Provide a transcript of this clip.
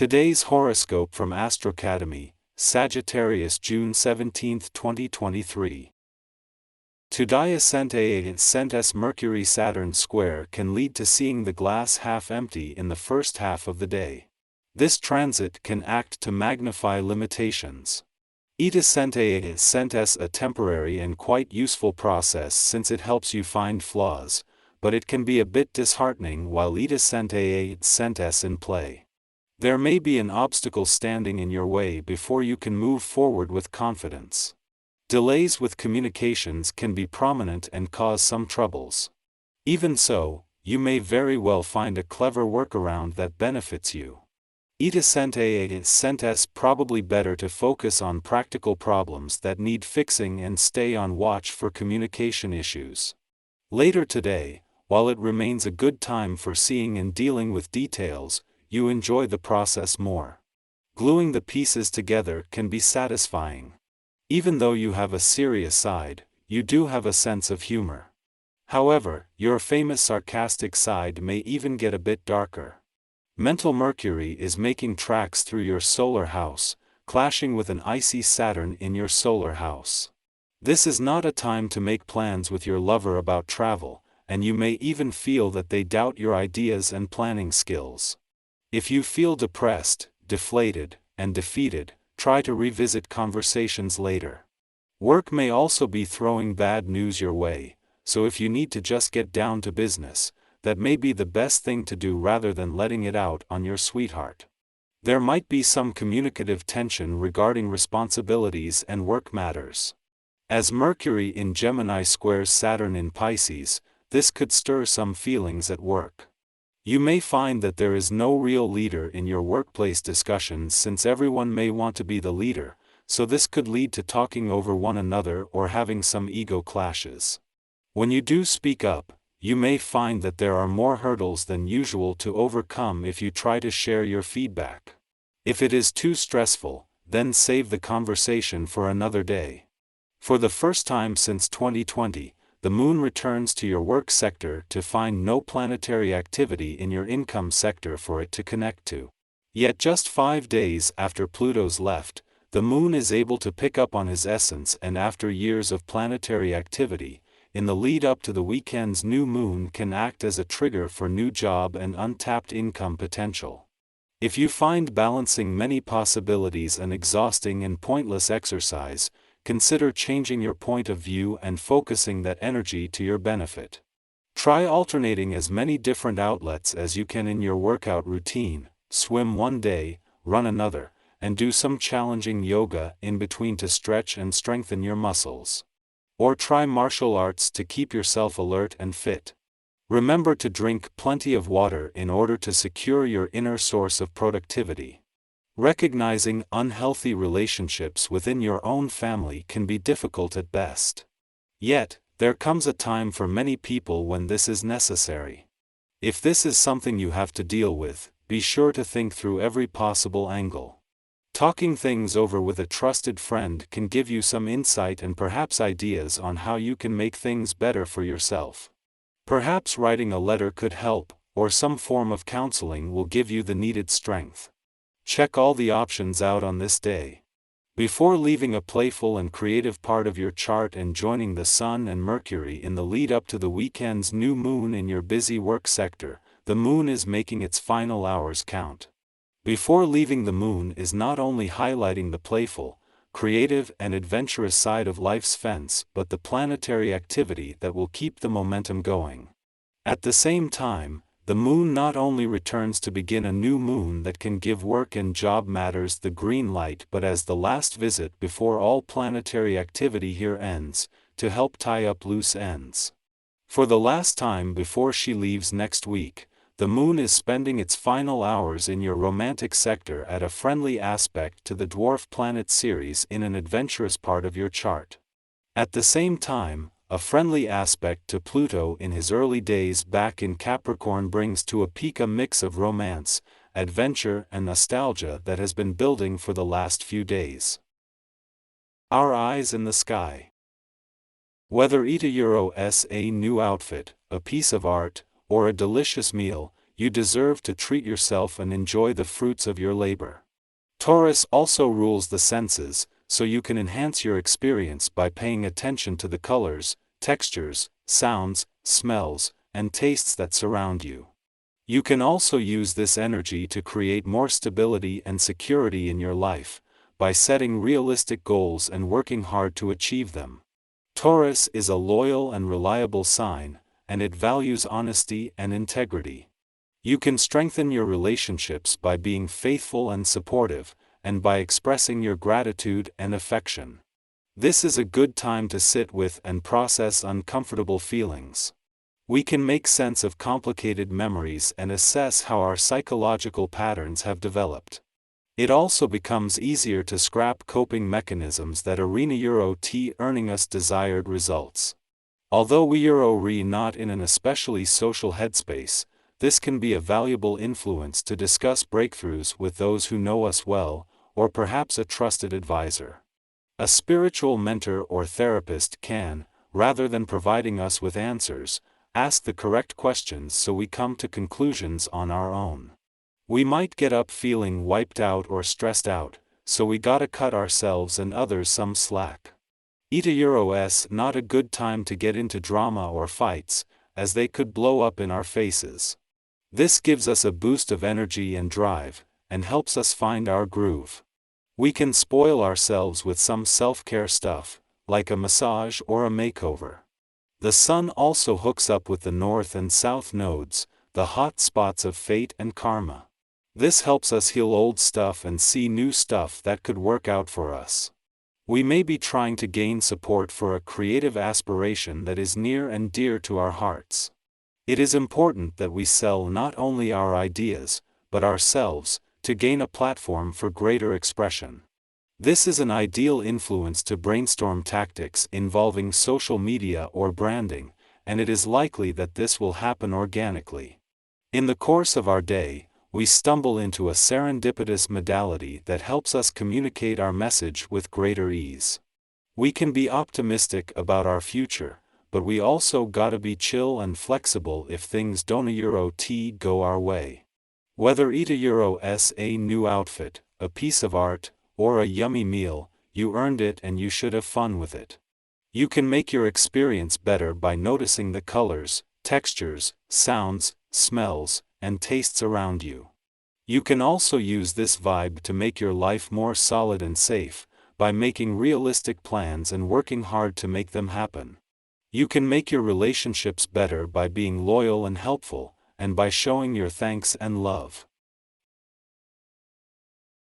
Today's horoscope from AstroCademy, Sagittarius, June 17, 2023. Today ascent S Mercury-Saturn square can lead to seeing the glass half empty in the first half of the day. This transit can act to magnify limitations. It ascent S a temporary and quite useful process since it helps you find flaws, but it can be a bit disheartening while it ascent S in play. There may be an obstacle standing in your way before you can move forward with confidence. Delays with communications can be prominent and cause some troubles. Even so, you may very well find a clever workaround that benefits you. It ascent S probably better to focus on practical problems that need fixing and stay on watch for communication issues. Later today, while it remains a good time for seeing and dealing with details, you enjoy the process more. Gluing the pieces together can be satisfying. Even though you have a serious side, you do have a sense of humor. However, your famous sarcastic side may even get a bit darker. Mental Mercury is making tracks through your solar house, clashing with an icy Saturn in your solar house. This is not a time to make plans with your lover about travel, and you may even feel that they doubt your ideas and planning skills. If you feel depressed, deflated, and defeated, try to revisit conversations later. Work may also be throwing bad news your way, so if you need to just get down to business, that may be the best thing to do rather than letting it out on your sweetheart. There might be some communicative tension regarding responsibilities and work matters. As Mercury in Gemini squares Saturn in Pisces, this could stir some feelings at work. You may find that there is no real leader in your workplace discussions since everyone may want to be the leader, so this could lead to talking over one another or having some ego clashes. When you do speak up, you may find that there are more hurdles than usual to overcome if you try to share your feedback. If it is too stressful, then save the conversation for another day. For the first time since 2020, the moon returns to your work sector to find no planetary activity in your income sector for it to connect to. Yet just 5 days after Pluto's left, the moon is able to pick up on his essence, and after years of planetary activity, in the lead up to the weekend's new moon can act as a trigger for new job and untapped income potential. If you find balancing many possibilities an exhausting and pointless exercise, consider changing your point of view and focusing that energy to your benefit. Try alternating as many different outlets as you can in your workout routine, swim one day, run another, and do some challenging yoga in between to stretch and strengthen your muscles. Or try martial arts to keep yourself alert and fit. Remember to drink plenty of water in order to secure your inner source of productivity. Recognizing unhealthy relationships within your own family can be difficult at best. Yet, there comes a time for many people when this is necessary. If this is something you have to deal with, be sure to think through every possible angle. Talking things over with a trusted friend can give you some insight and perhaps ideas on how you can make things better for yourself. Perhaps writing a letter could help, or some form of counseling will give you the needed strength. Check all the options out on this day. Before leaving a playful and creative part of your chart and joining the Sun and Mercury in the lead up to the weekend's new moon in your busy work sector, the moon is making its final hours count. Before leaving, the moon is not only highlighting the playful, creative and adventurous side of life's fence but the planetary activity that will keep the momentum going. At the same time, the moon not only returns to begin a new moon that can give work and job matters the green light but as the last visit before all planetary activity here ends, to help tie up loose ends. For the last time before she leaves next week, the moon is spending its final hours in your romantic sector at a friendly aspect to the dwarf planet Ceres in an adventurous part of your chart. At the same time, a friendly aspect to Pluto in his early days back in Capricorn brings to a peak a mix of romance, adventure and nostalgia that has been building for the last few days. Our eyes in the sky. Whether it is a new outfit, a piece of art, or a delicious meal, you deserve to treat yourself and enjoy the fruits of your labor. Taurus also rules the senses, so you can enhance your experience by paying attention to the colors, textures, sounds, smells, and tastes that surround you. You can also use this energy to create more stability and security in your life, by setting realistic goals and working hard to achieve them. Taurus is a loyal and reliable sign, and it values honesty and integrity. You can strengthen your relationships by being faithful and supportive, and by expressing your gratitude and affection. This is a good time to sit with and process uncomfortable feelings. We can make sense of complicated memories and assess how our psychological patterns have developed. It also becomes easier to scrap coping mechanisms that are earning us desired results. Although we are not in an especially social headspace, this can be a valuable influence to discuss breakthroughs with those who know us well, or perhaps a trusted advisor. A spiritual mentor or therapist can, rather than providing us with answers, ask the correct questions so we come to conclusions on our own. We might get up feeling wiped out or stressed out, so we gotta cut ourselves and others some slack. It's not a good time to get into drama or fights, as they could blow up in our faces. This gives us a boost of energy and drive, and helps us find our groove. We can spoil ourselves with some self-care stuff, like a massage or a makeover. The Sun also hooks up with the North and South nodes, the hot spots of fate and karma. This helps us heal old stuff and see new stuff that could work out for us. We may be trying to gain support for a creative aspiration that is near and dear to our hearts. It is important that we sell not only our ideas, but ourselves, to gain a platform for greater expression. This is an ideal influence to brainstorm tactics involving social media or branding, and it is likely that this will happen organically. In the course of our day, we stumble into a serendipitous modality that helps us communicate our message with greater ease. We can be optimistic about our future, but we also gotta be chill and flexible if things don't go our way. Whether it's a new outfit, a piece of art, or a yummy meal, you earned it and you should have fun with it. You can make your experience better by noticing the colors, textures, sounds, smells, and tastes around you. You can also use this vibe to make your life more solid and safe, by making realistic plans and working hard to make them happen. You can make your relationships better by being loyal and helpful, and by showing your thanks and love.